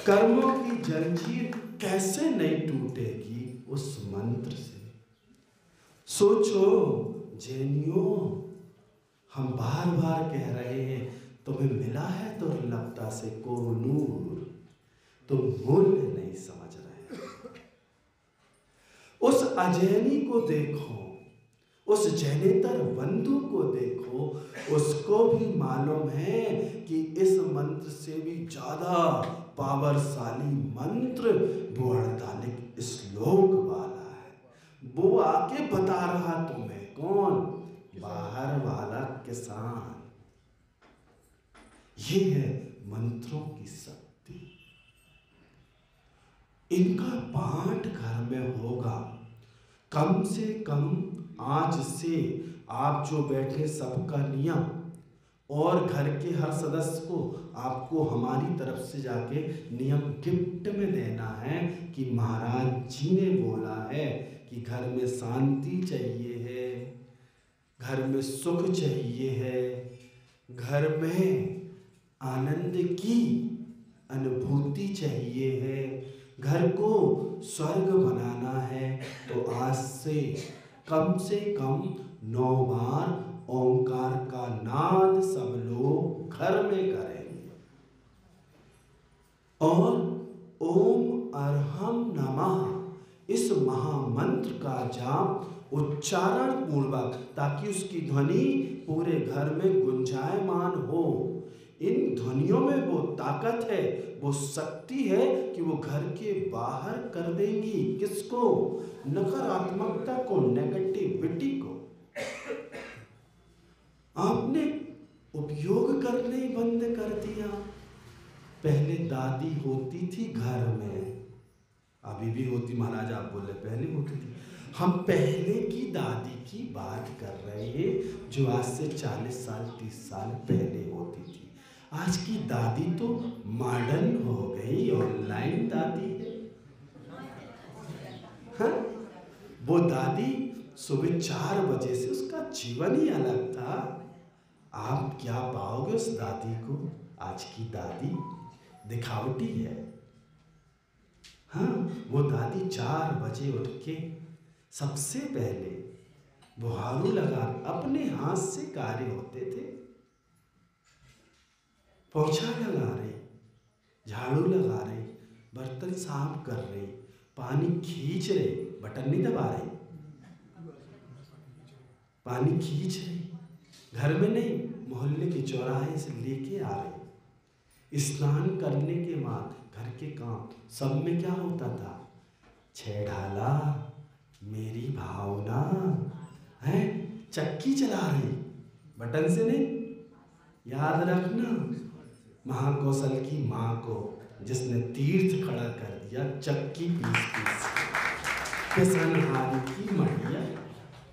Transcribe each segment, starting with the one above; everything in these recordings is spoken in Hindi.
कर्मों की जंजीर कैसे नहीं टूटेगी उस मंत्र से। सोचो जैनियों, हम बार बार कह रहे हैं तुम्हें मिला है दुर्लभता से कोहनूर, तुम मूल्य नहीं समझ रहे। उस अजैनी को देखो, उस जैनेतर बंधु को देखो, उसको भी मालूम है कि इस मंत्र से भी ज्यादा पावरशाली मंत्र वो 48 श्लोक वाला है। वो आके बता रहा तुम्हें, कौन? बाहर वाला किसान। ये है मंत्रों की शक्ति। इनका पाठ घर में होगा। कम से कम आज से आप जो बैठे सबका नियम, और घर के हर सदस्य को आपको हमारी तरफ से जाके नियम गिफ्ट में देना है कि महाराज जी ने बोला है कि घर में शांति चाहिए है, घर में सुख चाहिए है, घर में आनंद की अनुभूति चाहिए है, घर को स्वर्ग बनाना है। तो आज से कम 9 बार ओंकार का नाद सब लोग घर में करेंगे, और ओम अरहम नमः इस महामंत्र का जाप उच्चारण पूर्वक, ताकि उसकी ध्वनि पूरे घर में गुंजायमान हो। इन ध्वनियों में वो ताकत है, वो शक्ति है कि वो घर के बाहर कर देंगी। किसको? नकारात्मकता को, नेगेटिविटी को। आपने उपयोग करने ही बंद कर दिया। पहले दादी होती थी घर में, अभी भी होती, महाराज आप बोले पहले होती थी। हम पहले की दादी की बात कर रहे हैं, जो आज से 40 साल 30 साल पहले होती थी। आज की दादी तो मॉडर्न हो गई, ऑनलाइन दादी है। हाँ? वो दादी सुबह 4 बजे से उसका जीवन ही अलग था। आप क्या पाओगे उस दादी को? आज की दादी दिखावटी है। हाँ, वो दादी 4 बजे उठ के सबसे पहले बुहारू लगा, अपने हाथ से कार्य होते थे, पोछा लगा रही, झाड़ू लगा रही, बर्तन साफ कर रही, पानी खींच रही, बटन नहीं दबा रही, पानी खींच रही, घर में नहीं, मोहल्ले के चौराहे से लेके आ रही। स्नान करने के बाद घर के काम सब में क्या होता था? 6 ढाला, मेरी भावना है, चक्की चला रही, बटन से नहीं। याद रखना, महाकौशल की माँ को जिसने तीर्थ खड़ा कर दिया चक्की पीस किसनहारी की मढ़िया।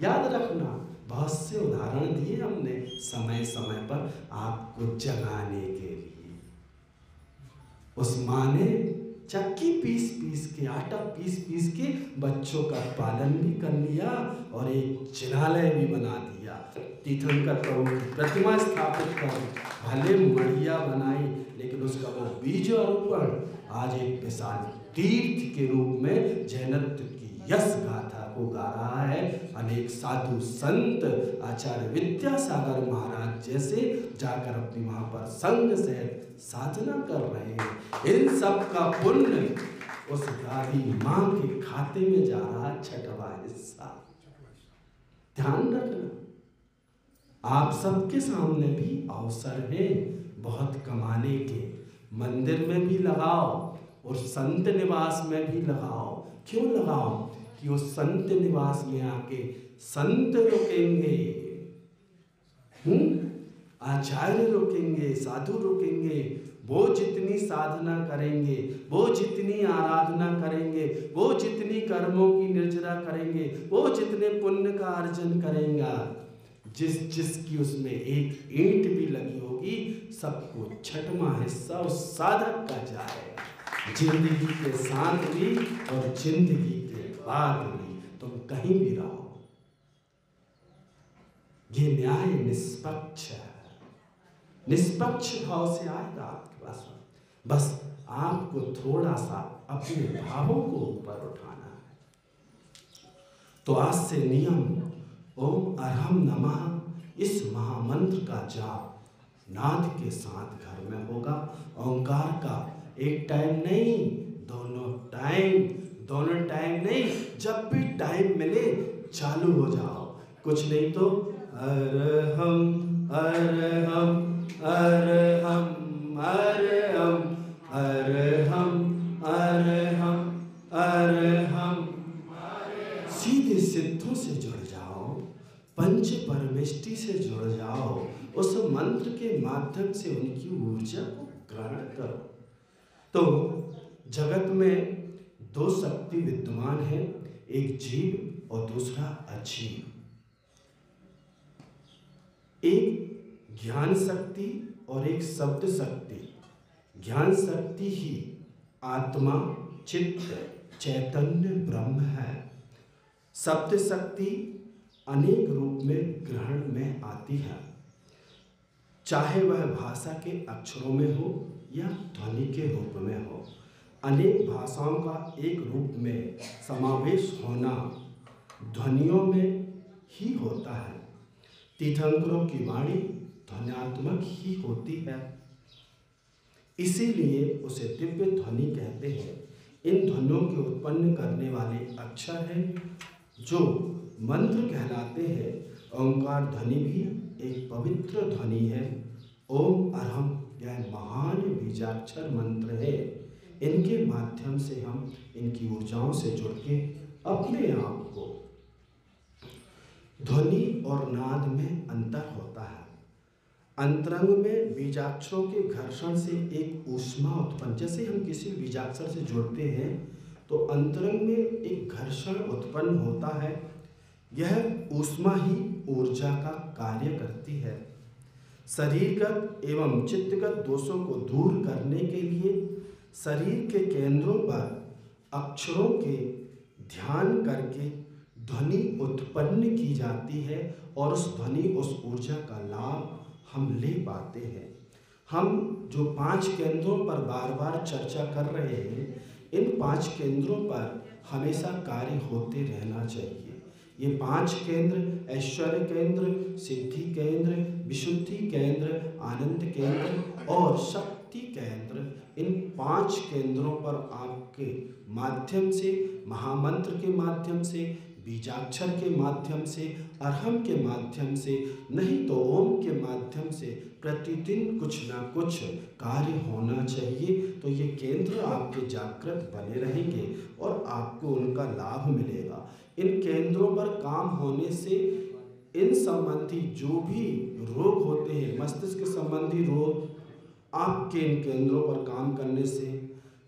याद रखना, बहुत से उदाहरण दिए हमने समय समय पर आपको जगाने के लिए। उस माँ ने चक्की पीस के, आटा पीस के बच्चों का पालन भी कर लिया और एक जिनालय भी बना दिया। तीर्थंकर प्रभु की प्रतिमा स्थापित कर भले मढ़िया बनाई, लेकिन उसका वो बीजारोपण आज एक विशाल तीर्थ के रूप में जैनत्व की यश गाथा को गा रहा है। अनेक साधु संत आचार्य विद्यासागर महाराज जैसे जाकर अपनी वहां पर संग सहित साधना कर रहे हैं। इन सब का पुण्य उस दादी माँ के खाते में जा रहा 6वां हिस्सा। ध्यान रखना, आप सबके सामने भी अवसर है बहुत कमाने के। मंदिर में भी लगाओ और संत निवास में भी लगाओ। क्यों लगाओ? कि उस संत निवास में आके संत रुकेंगे, आचार्य रुकेंगे, साधु रुकेंगे। वो जितनी साधना करेंगे, वो जितनी आराधना करेंगे, वो जितनी कर्मों की निर्जरा करेंगे, वो जितने पुण्य का अर्जन करेंगे, जिसकी उसमें एक ईंट भी लगी होगी, सबको 6वां हिस्सा उस साधक का जाएगा। जिंदगी के साथ भी और जिंदगी के बाद भी, तुम कहीं भी रहो। ये न्याय निष्पक्ष है, निष्पक्ष भाव से आएगा आपके पास। बस आपको थोड़ा सा अपने भावों को ऊपर उठाना है। तो आज से नियम ओम अरहम नमः इस महामंत्र का जाप नाद के साथ घर में होगा। ओंकार का एक टाइम नहीं, दोनों टाइम नहीं, जब भी टाइम मिले चालू हो जाओ। कुछ नहीं तो अरहम अरहम अरहम अरहम अरहम अरहम अरहम। सीधे सिद्धों से जुड़ जाओ, पंच परमेष्टि से जुड़ जाओ, उस मंत्र के माध्यम से उनकी ऊर्जा को ग्रहण करो। तो जगत में दो शक्ति विद्यमान है, एक जीव और दूसरा अजीव। एक ज्ञान शक्ति और एक शब्द शक्ति। ज्ञान शक्ति ही आत्मा, चित्त, चैतन्य ब्रह्म है। शब्द शक्ति अनेक रूप में ग्रहण में आती है, चाहे वह भाषा के अक्षरों में हो या ध्वनि के रूप में हो। अनेक भाषाओं का एक रूप में समावेश होना ध्वनियों में ही होता है। तीर्थंकरों की वाणी ध्वन्यात्मक ही होती है, इसीलिए उसे दिव्य ध्वनि कहते हैं। इन ध्वनियों के उत्पन्न करने वाले अक्षर हैं जो मंत्र कहलाते हैं। ओंकार ध्वनि भी एक पवित्र ध्वनि है। ओम अरहम यह महान बीजाक्षर मंत्र है। इनके माध्यम से हम इनकी ऊर्जाओं से जुड़ के अपने आप को, ध्वनि और नाद में अंतर होता है। अंतरंग में बीजाक्षरों के घर्षण से एक ऊष्मा उत्पन्न, जैसे हम किसी बीजाक्षर से जुड़ते हैं तो अंतरंग में एक घर्षण उत्पन्न होता है। यह ऊष्मा ही ऊर्जा का कार्य करती है। शरीरगत एवं चित्तगत दोषों को दूर करने के लिए शरीर के केंद्रों पर अक्षरों के ध्यान करके ध्वनि उत्पन्न की जाती है और उस ध्वनि, उस ऊर्जा का लाभ हम ले पाते हैं। हम जो 5 केंद्रों पर बार बार चर्चा कर रहे हैं, इन 5 केंद्रों पर हमेशा कार्य होते रहना चाहिए। ये 5 केंद्र ऐश्वर्य केंद्र, सिद्धि केंद्र, विशुद्धि केंद्र, आनंद केंद्र और शक्ति केंद्र, इन 5 केंद्रों पर आपके माध्यम से, महामंत्र के माध्यम से, बीजाक्षर के माध्यम से, अरहम के माध्यम से, नहीं तो ओम के माध्यम से प्रतिदिन कुछ ना कुछ कार्य होना चाहिए। तो ये केंद्र आपके जागृत बने रहेंगे और आपको उनका लाभ मिलेगा। इन केंद्रों पर काम होने से इन संबंधी जो भी रोग होते हैं, मस्तिष्क संबंधी रोग, आपके इन केंद्रों पर काम करने से,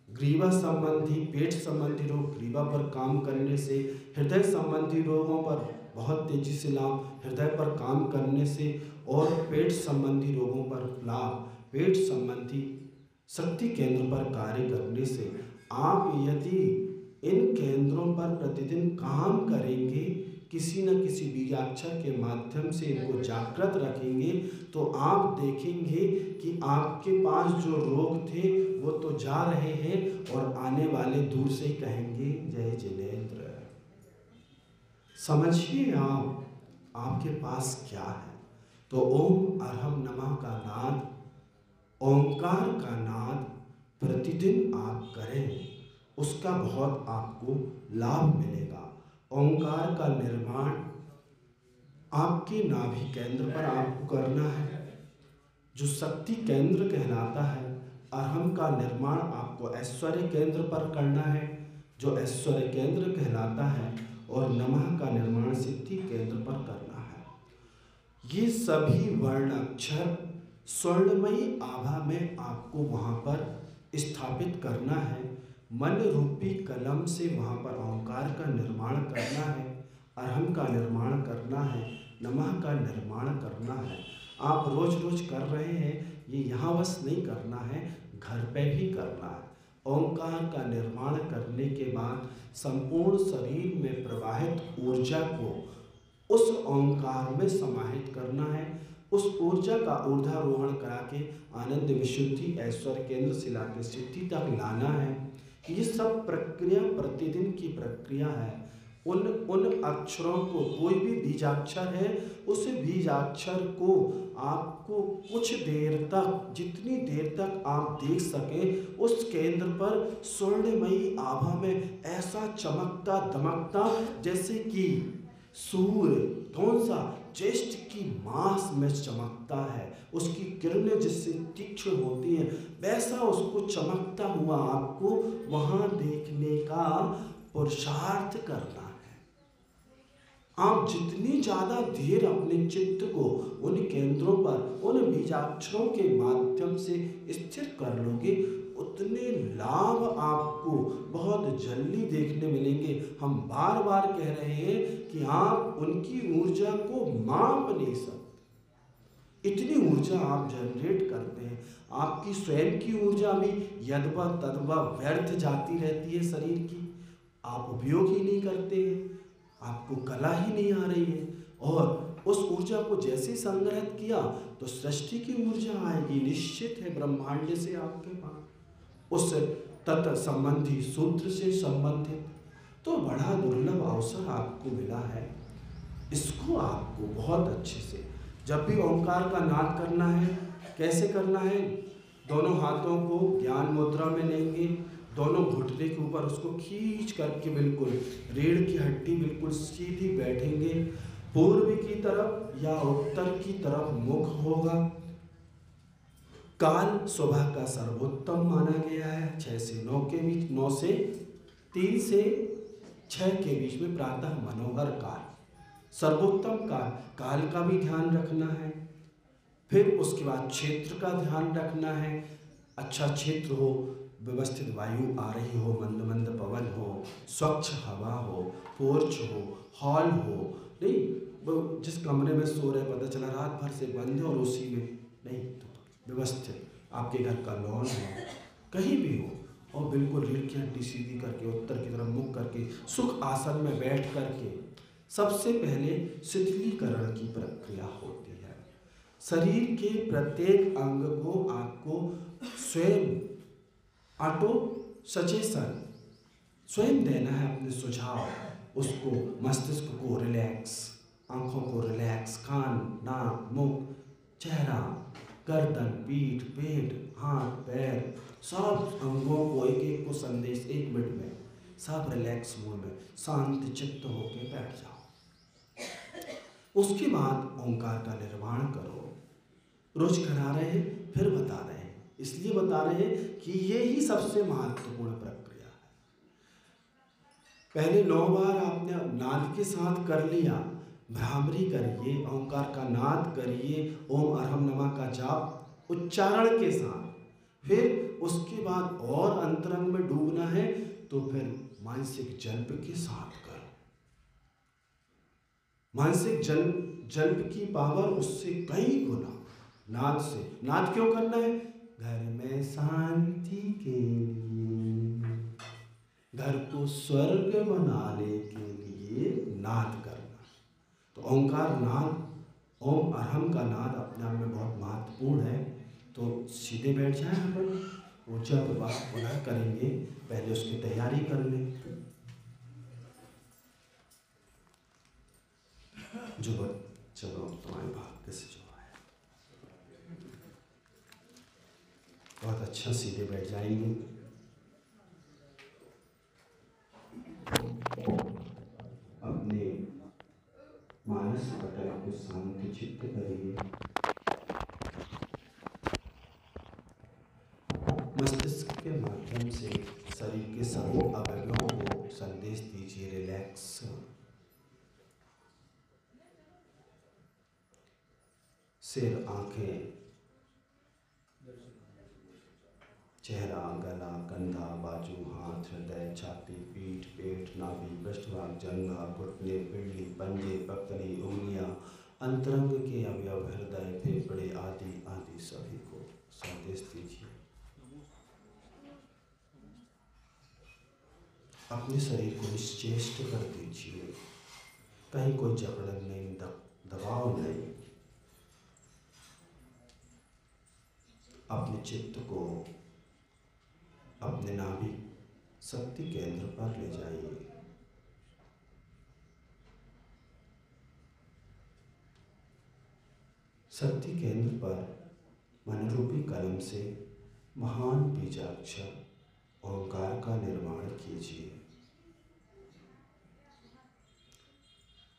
ग्रीवा संबंधी, पेट संबंधी रोग ग्रीवा पर काम करने से, हृदय संबंधी रोगों पर बहुत तेजी से लाभ हृदय पर काम करने से, और पेट संबंधी रोगों पर लाभ पेट संबंधी शक्ति केंद्र पर कार्य करने से। आप यदि इन केंद्रों पर प्रतिदिन काम करेंगे, किसी न किसी बीजाक्षर के माध्यम से इनको जागृत रखेंगे, तो आप देखेंगे कि आपके पास जो रोग थे वो तो जा रहे हैं और आने वाले दूर से कहेंगे जय जिनेंद्र। समझिए आप, आपके पास क्या है। तो ओम अरहम नमः का नाद, ओंकार का नाद प्रतिदिन आप करें, उसका बहुत आपको लाभ मिलेगा। ओंकार का निर्माण आपके नाभि केंद्र पर आपको करना है, जो शक्ति केंद्र कहलाता है। अरहम का निर्माण आपको ऐश्वर्य केंद्र पर करना है, जो ऐश्वर्य केंद्र कहलाता है, और नमः का निर्माण सिद्धि केंद्र पर करना है। ये सभी वर्ण अक्षर स्वर्णमयी आभा में आपको वहाँ पर स्थापित करना है। मन रूपी कलम से वहाँ पर ओंकार का निर्माण करना है, अरहम का निर्माण करना है, नमः का निर्माण करना है। आप रोज रोज कर रहे हैं, ये यहाँ बस नहीं करना है, घर पे भी करना है। ओंकार का निर्माण करने के बाद संपूर्ण शरीर में प्रवाहित ऊर्जा को उस ओंकार में समाहित करना है। उस ऊर्जा का ऊर्ध्वारोहण करा के आनंद, विशुद्धि, ऐश्वर्य, केंद्र से लाके सिद्धि तक लाना है। ये सब प्रक्रिया प्रतिदिन की प्रक्रिया है। उन अक्षरों को, कोई भी बीजाक्षर है, उस बीजाक्षर को आपको कुछ देर तक, जितनी देर तक आप देख सकें, उस केंद्र पर स्वर्णमयी आभा में ऐसा चमकता दमकता जैसे कि सूर्य कौन सा ज्येष्ठ की मास में चमकता है, उसकी किरणें जिससे तीक्ष्ण होती हैं, वैसा उसको चमकता हुआ आपको वहां देखने का पुरुषार्थ करना है। आप जितनी ज्यादा देर अपने चित्त को उन केंद्रों पर, उन बीजाक्षरों के माध्यम से स्थिर कर लोगे, उतने लाभ आपको बहुत जल्दी देखने मिलेंगे। हम बार बार कह रहे हैं कि आप उनकी ऊर्जा को माप नहीं सकते, इतनी ऊर्जा आप जनरेट करते हैं। आपकी स्वयं की ऊर्जा भी यद्वा तद्वा व्यर्थ जाती रहती है शरीर की, आप उपयोग ही नहीं करते हैं, आपको कला ही नहीं आ रही है। और उस ऊर्जा को जैसे संग्रहित किया तो सृष्टि की ऊर्जा आएगी, निश्चित है, ब्रह्मांड से आपके पास उस तत् संबंधी सूत्र से संबंधित। तो बड़ा दुर्लभ अवसर आपको मिला है, इसको आपको बहुत अच्छे से, जब भी ओंकार का नाद करना है, कैसे करना है, दोनों हाथों को ज्ञान मुद्रा में लेंगे, दोनों घुटने के ऊपर उसको खींच करके बिल्कुल रीढ़ की हड्डी बिल्कुल सीधी बैठेंगे, पूर्व की तरफ या उत्तर की तरफ मुख होगा। काल सुबह का सर्वोत्तम माना गया है, 6 से 9 के बीच, 9 से 3 से 6 के बीच में प्रातः मनोहर काल सर्वोत्तम काल, काल का भी ध्यान रखना है। फिर उसके बाद क्षेत्र का ध्यान रखना है, अच्छा क्षेत्र हो, व्यवस्थित वायु आ रही हो, मंद मंद पवन हो, स्वच्छ हवा हो, पोर्च हो, हॉल हो, नहीं जिस कमरे में सो रहे पता चला रात भर से बंद है और उसी में नहीं, तो व्यवस्थित आपके घर का लॉन हो, कहीं भी हो, और बिल्कुल रीढ़ की हड्डी सीधी करके उत्तर की तरफ मुख करके सुख आसन में बैठ करके सबसे पहले शिथिलीकरण की प्रक्रिया होती है। शरीर के प्रत्येक अंग को आपको स्वयं ऑटो सजेशन स्वयं देना है, अपने सुझाव, उसको मस्तिष्क को रिलैक्स, आंखों को रिलैक्स, कान, नाक, मुख, चेहरा, गर्दन, पीठ, पेट, हाथ, पैर, सब अंगों को एक एक को संदेश 1 मिनट में सब रिलैक्स मोड में शांत चित्त होके बैठ जाओ। उसके बाद ओंकार का निर्माण करो। रोज करा रहे हैं, फिर बता रहे हैं, इसलिए बता रहे हैं कि ये ही सबसे महत्वपूर्ण प्रक्रिया है। पहले 9 बार आपने नाद के साथ कर लिया, भ्रामरी करिए, ओंकार का नाद करिए, ओम अरहम नमा का जाप उच्चारण के साथ, फिर उसके बाद और अंतरंग में डूबना है तो फिर मानसिक जल्प के साथ करो। मानसिक जल्प की पावर उससे कई गुना नाद से। नाद क्यों करना है? घर में शांति के लिए, घर को स्वर्ग बनाने के लिए नाद करना। तो ओंकार नाद, ओम अरहम का नाद अपने आप में बहुत महत्वपूर्ण है। तो सीधे बैठ जाए अपन, ऊर्जा प्रवाह पुनः करेंगे, पहले उसकी तैयारी कर लें। जो चलो तुम्हारे भाग्य से जो आया, बहुत अच्छा, सीधे बैठ जाएंगे। अपने मानस पटल को शांत चित्त करिए। मस्तिष्क के माध्यम से शरीर के सभी अवयवों को संदेश दीजिए, रिलैक्स। सिर, आंखें, चेहरा, गला, कंधा, बाजू, हाथ, हृदय, छाती, पीठ, पेट, नाभि, पृष्ठभाग, जंघा, घुटने, पिंडली, पंजे, पकड़ी, उंगलियां, अंतरंग के अवयव, हृदय, फेफड़े आदि आदि सभी को संदेश दीजिए। अपने शरीर को निश्चेष्ट कर दीजिए, कहीं कोई जकड़न नहीं, दबाव नहीं। अपने चित्त को अपने नाभिक शक्ति केंद्र पर ले जाइए। शक्ति केंद्र पर मनरूपी कलम से महान बीजाक्षर ओंकार का निर्माण कीजिए।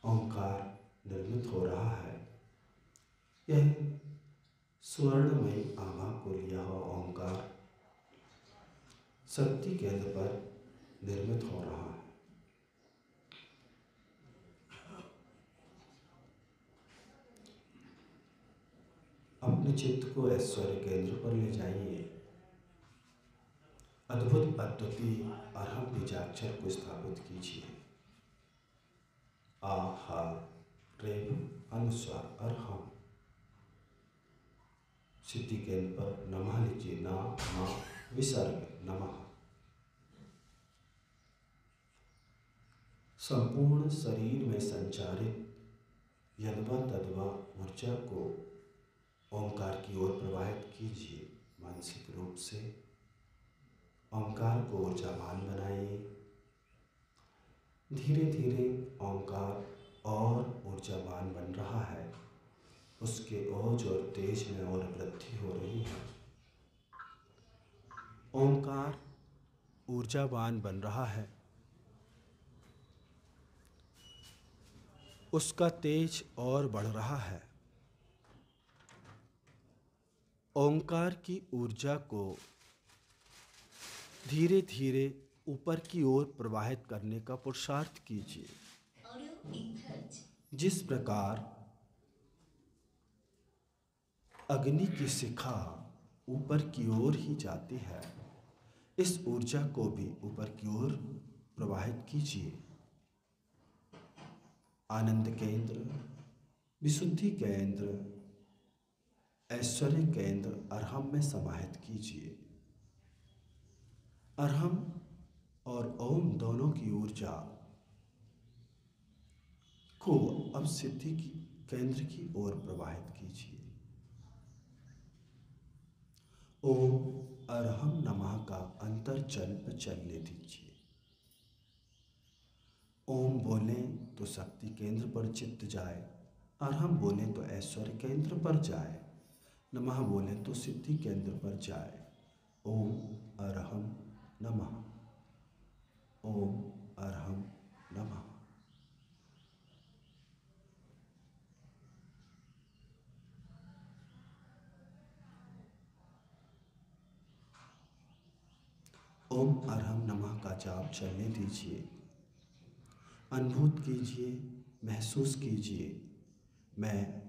ओंकार निर्मित हो रहा है। यह स्वर्णमय आभा को लिया हुआ ओंकार शक्ति केंद्र पर निर्मित हो रहा है। अपने चित्त को ऐश्वर्य केंद्र पर ले जाइए। अद्भुत अद्वितीय अरहम बीजाक्षर को स्थापित कीजिए। आ हा रेव अनुस्वार अरहम। सिद्धि केंद्र पर नमः लिखिए। ना मा विसर्ग नमः। संपूर्ण शरीर में संचारित यद्वा तद्वा ऊर्जा को ओंकार की ओर प्रवाहित कीजिए। मानसिक रूप से ओंकार को ऊर्जावान बनाइए। धीरे धीरे ओंकार और ऊर्जावान बन रहा है। उसके ओज और तेज में और वृद्धि हो रही है। ओंकार ऊर्जावान बन रहा है। उसका तेज और बढ़ रहा है। ओंकार की ऊर्जा को धीरे धीरे ऊपर की ओर प्रवाहित करने का पुरुषार्थ कीजिए। जिस प्रकार अग्नि की शिखा ऊपर की ओर ही जाती है, इस ऊर्जा को भी ऊपर की ओर प्रवाहित कीजिए। आनंद केंद्र, विशुद्धि केंद्र, ऐश्वर्य केंद्र अरहम में समाहित कीजिए। अरहम और ओम दोनों की ऊर्जा को अब सिद्धि की केंद्र की ओर प्रवाहित कीजिए। ओम अरहम नमः का अंतर्जल्प चलने दीजिए। ओम बोलें तो शक्ति केंद्र पर चित्त जाए, अरहम बोलें तो ऐश्वर्य केंद्र पर जाए, नमः बोलें तो सिद्धि केंद्र पर जाए। ओम अरहम नमः। ओम अरहम नमः। ओम अरहम नमः का जाप चलने दीजिए। अनुभूत कीजिए, महसूस कीजिए, मैं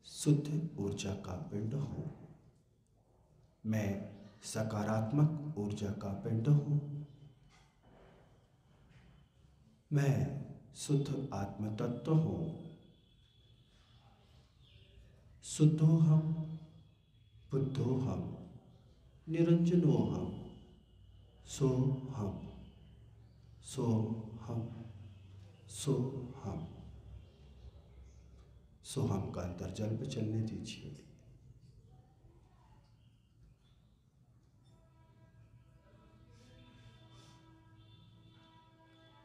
शुद्ध ऊर्जा का पिंड हूँ। मैं सकारात्मक ऊर्जा का पिंड हूँ। मैं शुद्ध आत्म तत्व हूँ। शुद्धोहम बुद्धोहम निरंजनोहम सोहम सोहम सोहम। सोहम का अंतर्जल पे चलने दीजिए।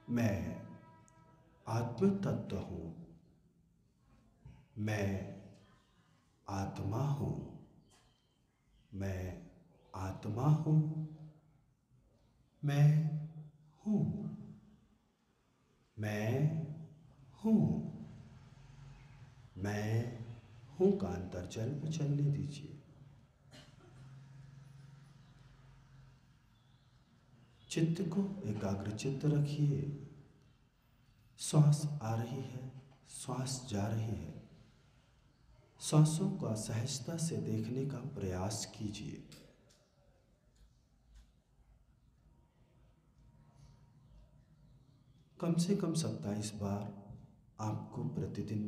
मैं आत्म तत्व हूँ। मैं आत्मा हूँ। मैं आत्मा हूँ। मैं हूँ। मैं हूँ। मैं हूँ का अंतर्जल पे चलने दीजिए। चित्त को एकाग्रचित्त रखिए। श्वास आ रही है, श्वास जा रही है। सांसों का सहजता से देखने का प्रयास कीजिए। कम से कम 27 बार आपको प्रतिदिन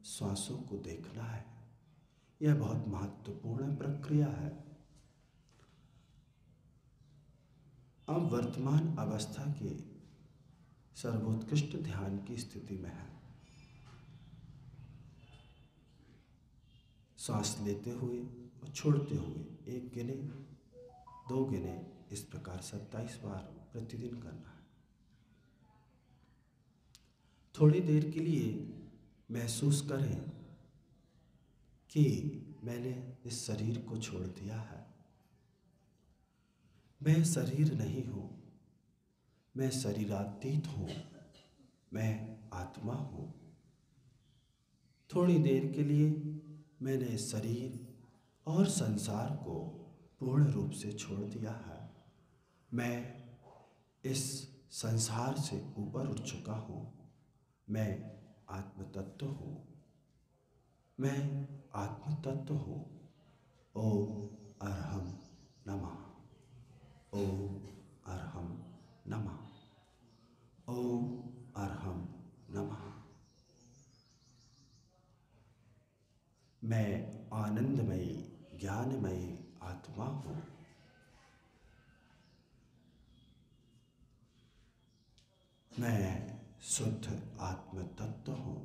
श्वासों को देखना है। यह बहुत महत्वपूर्ण प्रक्रिया है। आप वर्तमान अवस्था के सर्वोत्कृष्ट ध्यान की स्थिति में हैं। सांस लेते हुए और छोड़ते हुए 1 गिने, 2 गिने, इस प्रकार 27 बार प्रतिदिन करना है। थोड़ी देर के लिए महसूस करें कि मैंने इस शरीर को छोड़ दिया है। मैं शरीर नहीं हूँ, मैं शरीरातीत हूँ, मैं आत्मा हूँ। थोड़ी देर के लिए मैंने शरीर और संसार को पूर्ण रूप से छोड़ दिया है। मैं इस संसार से ऊपर उठ चुका हूँ। मैं आत्म तत्व हूँ, मैं आत्म तत्व हूँ। ओम अरहम नमः, ओम अरहम नमः, ओम अरहम नमः। मैं आनंदमयी ज्ञानमयी आत्मा हूँ। मैं शुद्ध आत्म तत्व हूँ।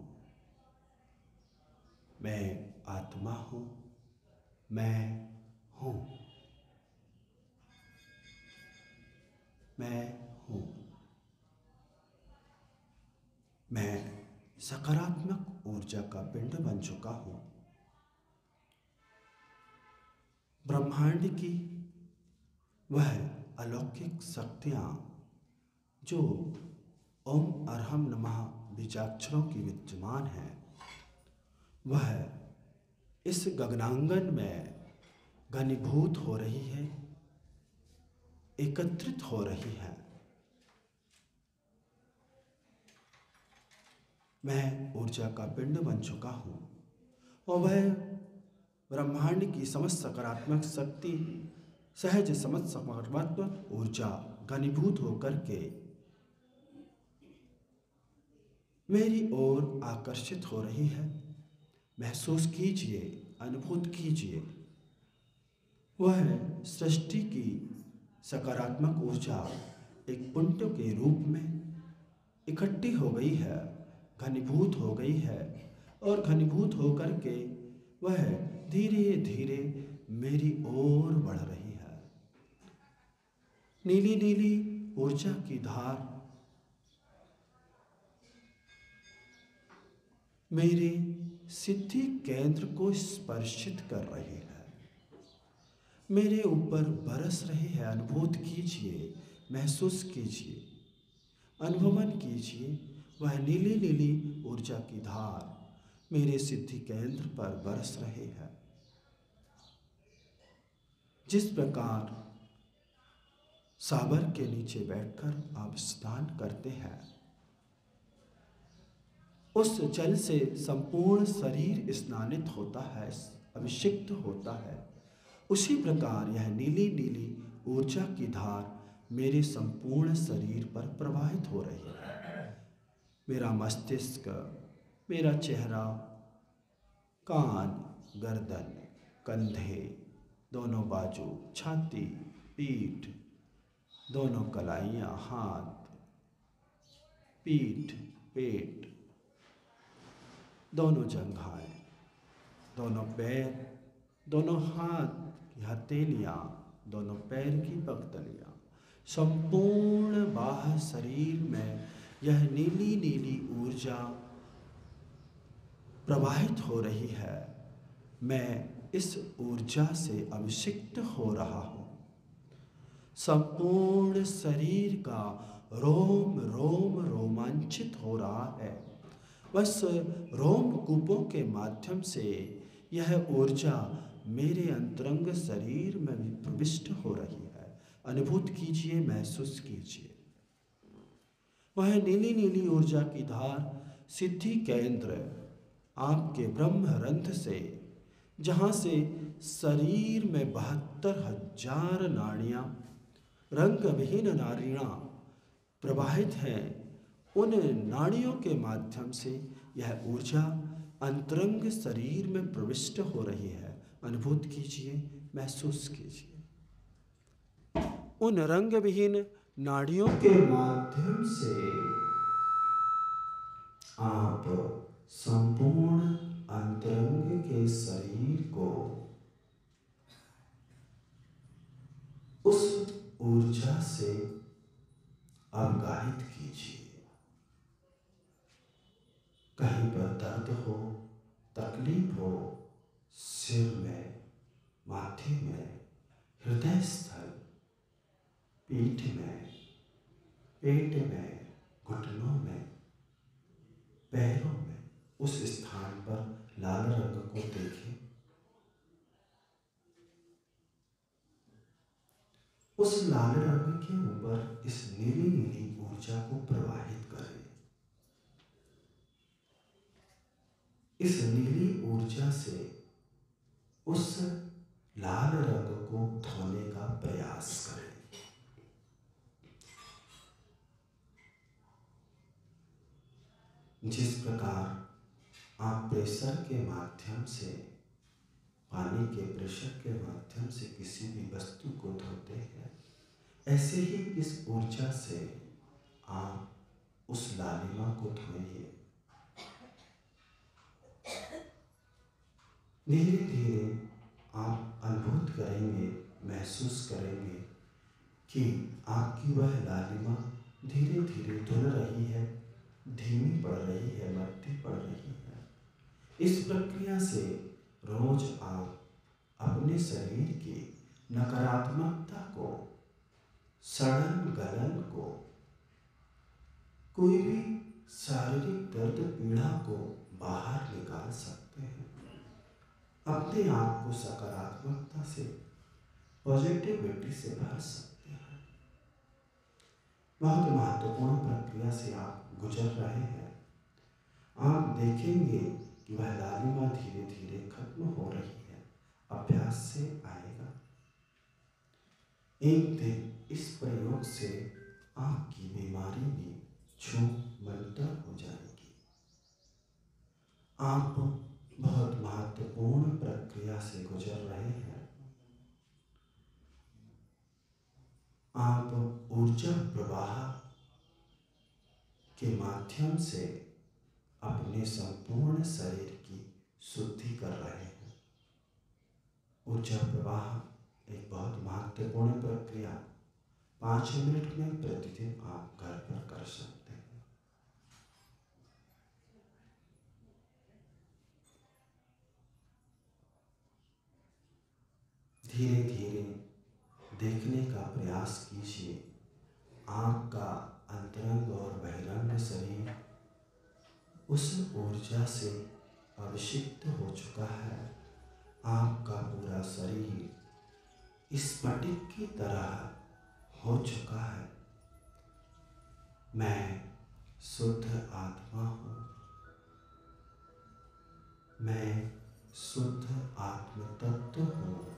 मैं आत्मा हूँ, मैं हूँ, मैं हूँ। मैं सकारात्मक ऊर्जा का पिंड बन चुका हूँ। ब्रह्मांड की वह अलौकिक शक्तियाँ जो ओम अरहम नमः बीजाक्षरों की विद्यमान है, वह इस गगनांगन में घनीभूत हो रही है, एकत्रित हो रही है। मैं ऊर्जा का पिंड बन चुका हूँ और वह ब्रह्मांड की समस्त सकारात्मक शक्ति, सहज समस्त सकारात्मक ऊर्जा घनीभूत होकर के मेरी ओर आकर्षित हो रही है। महसूस कीजिए, अनुभूत कीजिए, वह सृष्टि की सकारात्मक ऊर्जा एक पुंज के रूप में इकट्ठी हो गई है, घनीभूत हो गई है और घनीभूत होकर के वह धीरे धीरे मेरी ओर बढ़ रही है। नीली नीली ऊर्जा की धार मेरे सिद्धि केंद्र को स्पर्शित कर रही है, मेरे ऊपर बरस रही है। अनुभूत कीजिए, महसूस कीजिए, अनुभवन कीजिए, वह नीली नीली ऊर्जा की धार मेरे सिद्धि केंद्र पर बरस रही है। जिस प्रकार सागर के नीचे बैठकर आप स्नान करते हैं, उस जल से संपूर्ण शरीर स्नानित होता है, अभिषिक्त होता है, उसी प्रकार यह नीली नीली ऊर्जा की धार मेरे संपूर्ण शरीर पर प्रवाहित हो रही है। मेरा मस्तिष्क, मेरा चेहरा, कान, गर्दन, कंधे, दोनों बाजू, छाती, पीठ, दोनों कलाइयाँ, हाथ, पीठ, पेट, दोनों जंघाएं, दोनों पैर, दोनों हाथ की हथेलियाँ, दोनों पैर की पगतलियाँ, संपूर्ण बाह्य शरीर में यह नीली नीली ऊर्जा प्रवाहित हो रही है। मैं इस ऊर्जा से अभिषिक्त हो रहा हूँ। संपूर्ण शरीर का रोम रोम रोमांचित हो रहा है। बस रोमकूपों के माध्यम से यह ऊर्जा मेरे अंतरंग शरीर में भी प्रविष्ट हो रही है। अनुभूत कीजिए, महसूस कीजिए। वह नीली नीली ऊर्जा की धार सिद्धि केंद्र आपके ब्रह्मरंध्र से, जहाँ से शरीर में 72,000 नाड़ियाँ, रंग विहीन नाड़ियाँ प्रवाहित हैं, उन नाड़ियों के माध्यम से यह ऊर्जा अंतरंग शरीर में प्रविष्ट हो रही है। अनुभूत कीजिए, महसूस कीजिए। उन रंग विहीन नाड़ियों के माध्यम से आप संपूर्ण अंतरंग के शरीर को ऊर्जा से अवगाहित कीजिए। कहीं पर दर्द हो, तकलीफ हो, सिर में, माथे में, हृदय स्थल, पीठ में, पेट में, घुटनों में, पैरों में, उस स्थान पर लाल रंग को देखें। उस लाल रंग के ऊपर इस नीली नीली ऊर्जा को प्रवाहित करें। इस नीली ऊर्जा से उस लाल रंग को धोने का प्रयास करें। जिस प्रकार आप प्रेशर के माध्यम से, पानी के प्रेशर के माध्यम से किसी भी वस्तु को धोते हैं, ऐसे ही इस ऊर्जा से आप उस लालिमा को धोइए। धीरे धीरे आप अनुभूत करेंगे, महसूस करेंगे कि आपकी वह लालिमा धीरे धीरे धुल रही है, धीमी पड़ रही है, मध्य पड़ रही है। इस प्रक्रिया से रोज आप अपने शरीर की नकारात्मकता को, सड़न गलन को, कोई भी शारीरिक दर्द पीड़ा को बाहर निकाल सकते हैं। अपने आप को सकारात्मकता से, पॉजिटिविटी से भर सकते हैं। बहुत महत्वपूर्ण प्रक्रिया से आप गुजर रहे हैं। आप देखेंगे कि वह लालिमा धीरे धीरे खत्म हो रही है। अभ्यास से आएगा। एक दिन इस प्रयोग से आपकी बीमारी भी छूमंतर हो जाएगी। आप बहुत महत्वपूर्ण प्रक्रिया से गुजर रहे हैं। आप ऊर्जा प्रवाह के माध्यम से अपने संपूर्ण शरीर की शुद्धि कर रहे हैं। ऊर्जा प्रवाह एक बहुत महत्वपूर्ण प्रक्रिया 5 मिनट में प्रतिदिन आप घर पर कर सकते हैं। धीरे धीरे देखने का प्रयास कीजिए। आपका अंतरंग और बहिरंग शरीर उस ऊर्जा से अभिषिक्त हो चुका है। आपका पूरा शरीर स्फटिक की तरह हो चुका है। मैं शुद्ध आत्मा हूँ। मैं शुद्ध आत्म तत्व हूँ।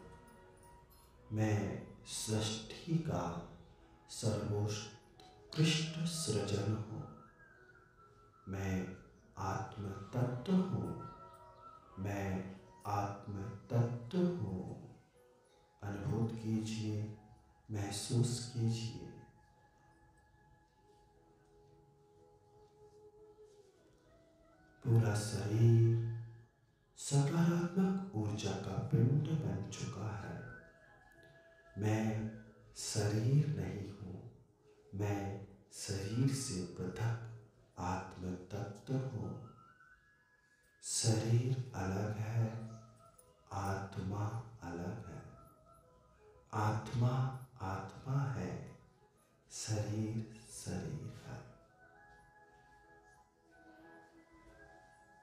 मैं सृष्टि का सर्वोत्कृष्ट सृजन हूँ। मैं आत्म तत्व हूँ। मैं आत्म तत्व हूँ। अनुभूत कीजिए, महसूस कीजिए। पूरा शरीर सकारात्मक ऊर्जा का पिंड बन चुका है। मैं शरीर नहीं हूँ। मैं शरीर से पृथक आत्म तत्व हूँ। शरीर अलग है, आत्मा अलग है। आत्मा आत्मा है, शरीर शरीर है।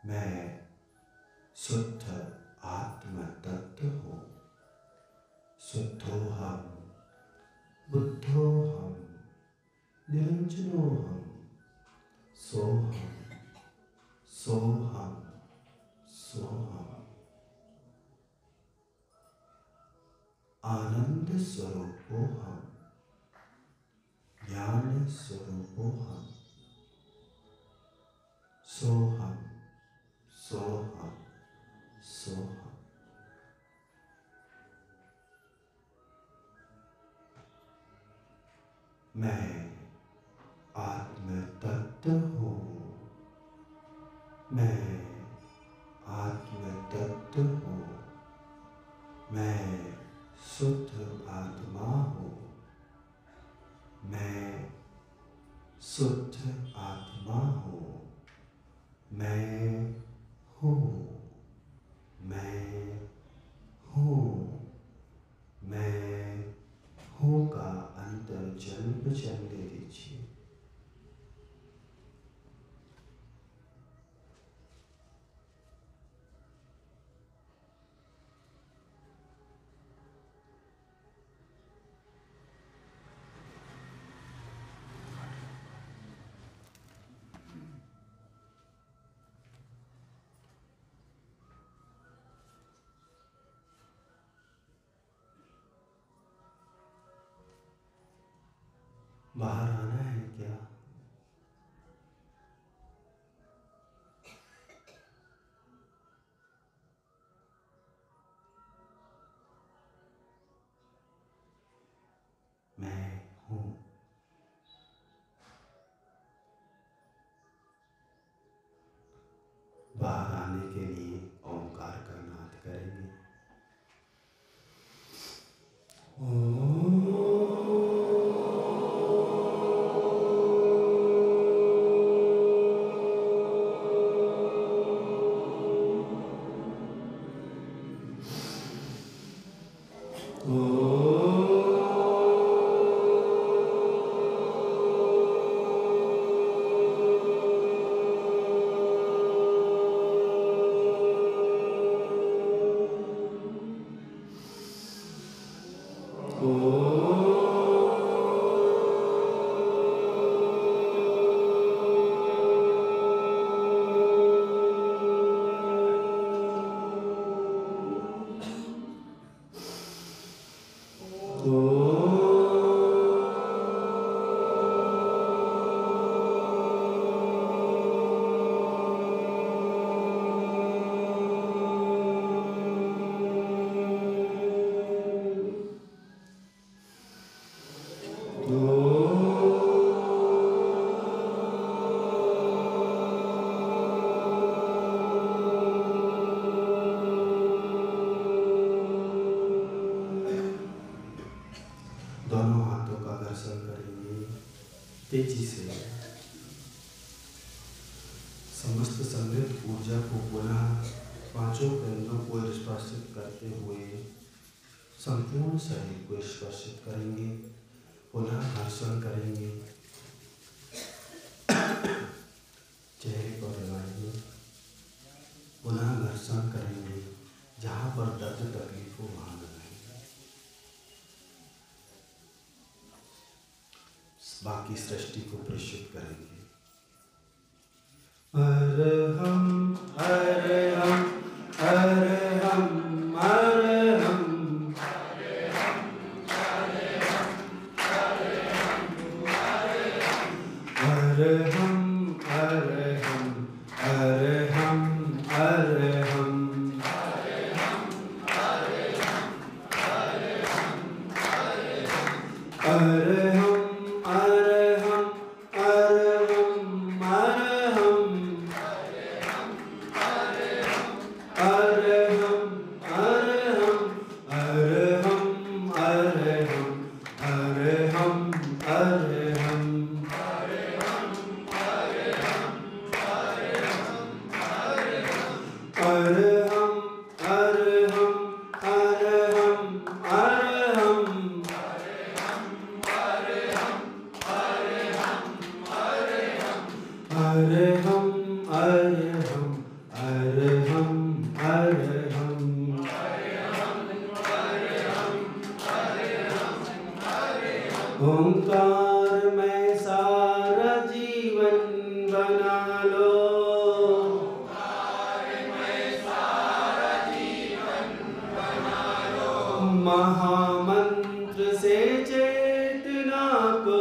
मैं शुद्ध आत्म तत्व हूँ। शुद्धोहम बुद्धोहम निरंजनोहम सोहम सोहम सोहम। आनंद स्वरूपोहम ज्ञान स्वरूपोहम सोहम सोहम सोहम। मैं आत्म तत्व हूँ। मैं आत्म तत्व हूँ। मैं शुद्ध आत्मा हूँ। मैं शुद्ध आत्मा हूँ, मैं हूँ, मैं हूँ, मैं हूँ का अंतर जन्म चलने दीजिए। बाहर आना है क्या? मैं हूँ। बाहर आने के लिए ओंकार का नाद करेंगे। दोनों हाथों का घर्षण करेंगे तेजी से। समस्त समृद्ध ऊर्जा को पुनः पांचों केंद्रों को स्पर्शित करते हुए संपूर्ण शरीर को स्पर्शित करेंगे। पुनः घर्षण करेंगे, चेहरे पर लगाएंगे, पुनः घर्षण करेंगे। जहाँ पर दर्द तकलीफ हो वहाँ लगाएंगे। बाकी सृष्टि को प्रेषित करेंगे। अरहम अरहम अरहम अरहम अरहम अरहम अरहम अरहम ओंकार में सारा जीवन बना लो। ओंकार में सारा जीवन बना लो। महामंत्र से चेतना को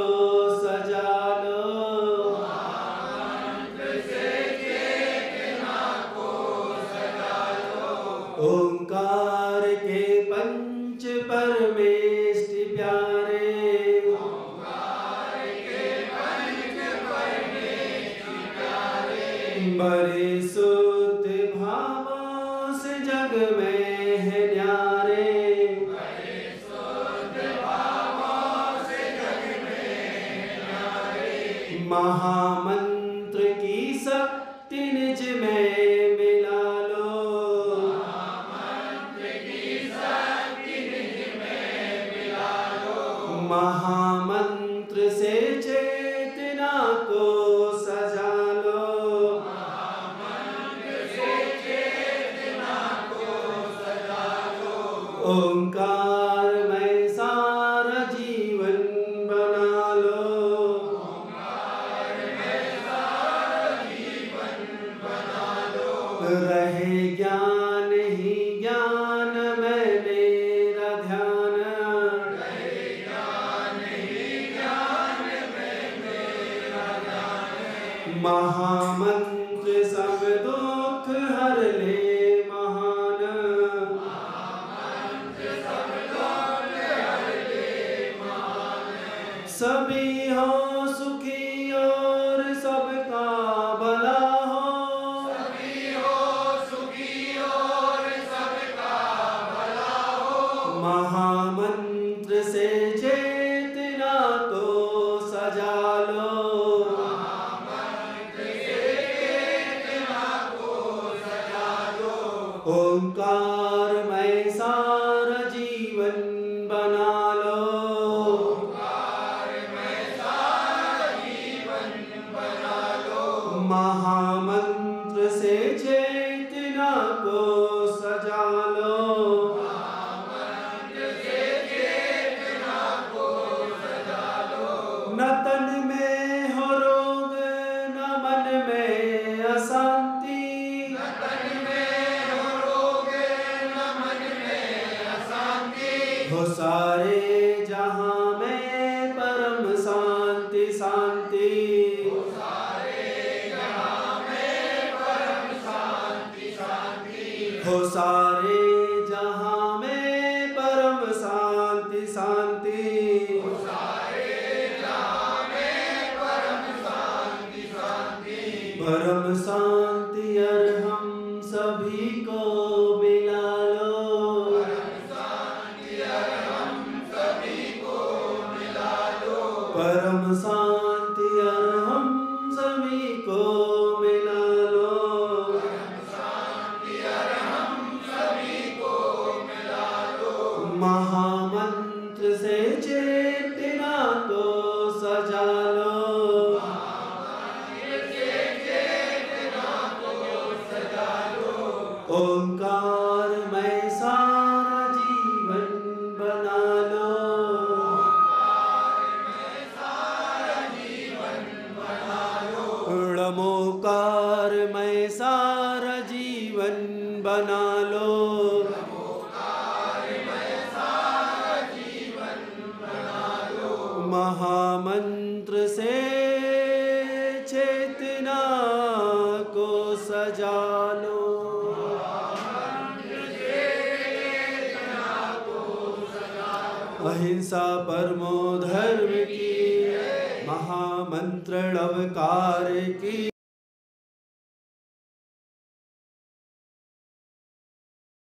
सजा लो। महामंत्र से चेतना को सजा लो। ओंकार के पंच परमेष्ठ प्यारे, बड़े शुद्ध भावों से जग में है न्यारे। बड़े शुद्ध भावों से जग में महामंत्र की शक्ति निज में मिला लो। महामंत्र की शक्ति निज में मिला लो। महामंत्र से चेतना को सजा लो। महामंत्र से चेतना को सजा लो। ओंकार में सारा जीवन बना लो। ओंकार में सारा जीवन बना लो। रहे ज्ञान ही ज्ञान में मेरा ध्यान। रहे ज्ञान ही ज्ञान में मेरा ध्यान। महामंत्र सब दुख हर ले महान। महामंत्र सब दुख हर ले महान। सभी हो सुखी और सबका भला हो। सभी हो सुखी और सबका भला हो। महामंत्र से चेतना को सजा लो। महामंत्र से चेतना को सजा लो। ओंकार में सारा जीवन बना लो। ओंकार में सारा जीवन बना लो। महामंत्र से चेतना को सजा लो। महामंत्र से चेतना को सजा लो। न तन में हो रोग न मन में अशांति। न तन में हो रोग न मन में अशांति। हो सारे जहां में परम शांति शांति। सारे जहां में परम शांति शांति। हो सारे जहां में परम शांति शांति। सारे जहां में परम शांति शांति। परम शांति अरहम सभी को मिला लो। परम शांति हम सभी को मिला लो। परम शांति अरहम सभी को मिला लो। परम शांति हम सभी को मिला लो। महामंत्र से चेतना को सजा लो। महामंत्र से चेतना को सजा लो। ओंकार में सारा जीवन बना लो। सारा जीवन बना लो। णमोकार में सारा जीवन बना लो। ओंकार में सारा जीवन बना लो। महामंत्र से चेतना को सजा लो। अहिंसा परमो धर्म की महामंत्र अवकार की।